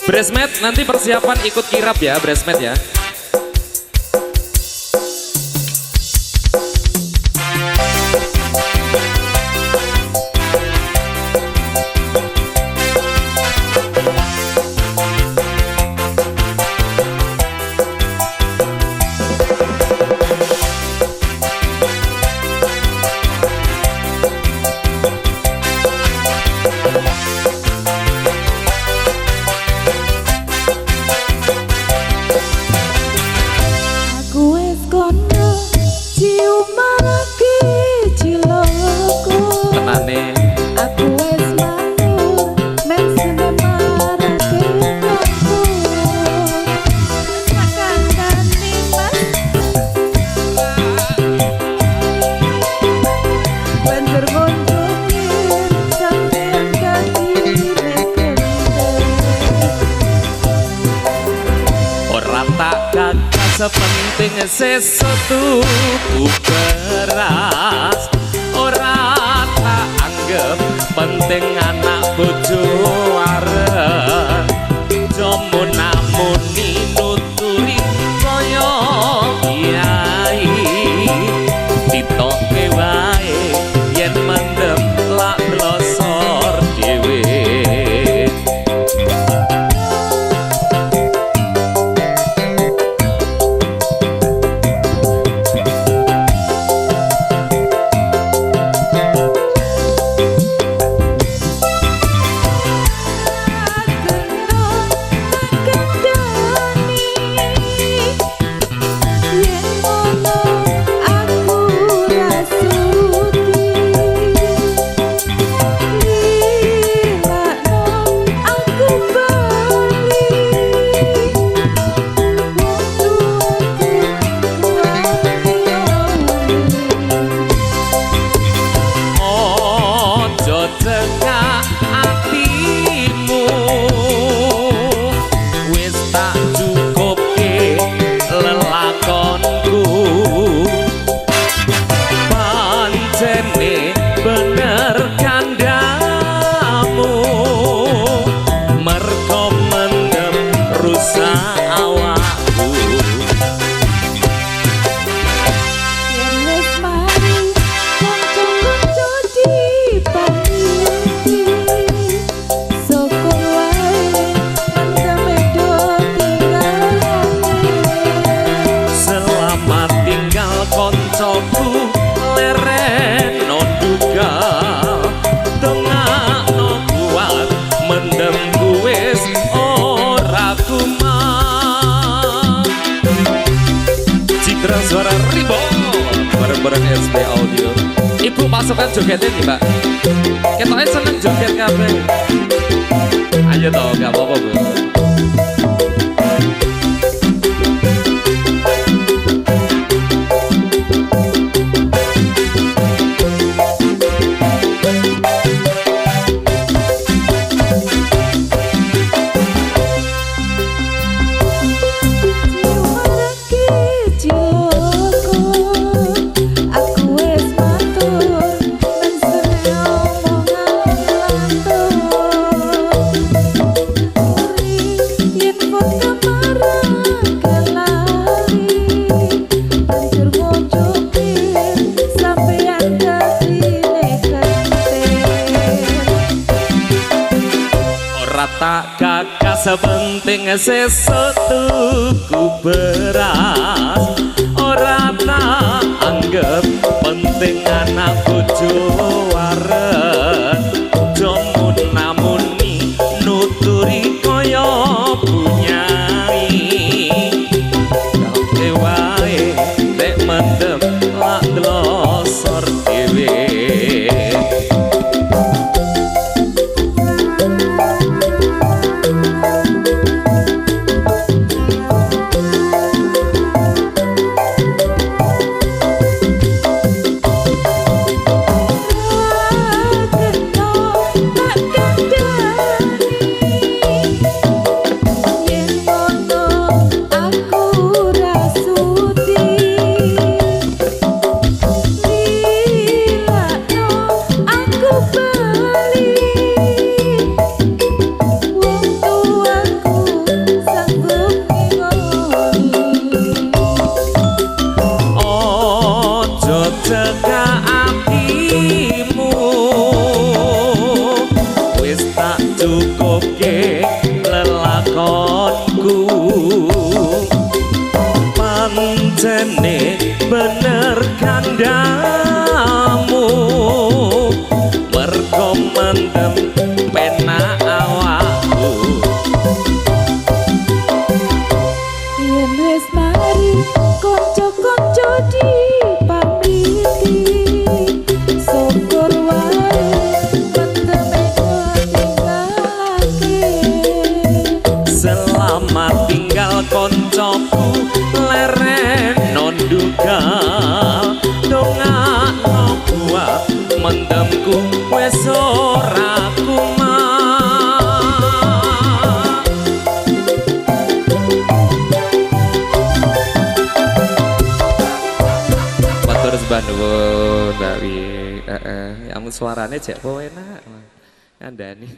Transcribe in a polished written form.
Bresmed nanti persiapan ikut kirap ya, Bresmed ya. Sepenting sesuatu ku beras, ora tak anggap penting anak bojo arep. Jomo namuni nuturi kaya kiai, ditoke wae yen mendem lak blosor dhewe. Suara Ribon bareng-bareng SB Audio. Ibu masukkan jogetnya nih Mbak. Ketoknya seneng joget kabeh. Ayo toh, gak apa-apa Bu. Tak kakak sepenting sesuatu ku beras, ora tak anggap penting anak bojo wareng. Jomun namuni nuturi kaya punyai, kake wae nek mendem lak glosor dhewe. mendem penak awakku. Yen wis mari kanca-kanca dipamiti, syukur wae mendeme ketinggalake. Selamat tinggal koncoku leren nondugal dongakno kuat mendemku wis ora kumat. Matur sembah nuwun Mbak Wi. Ya ampun suarane jek po enak. Ngandani.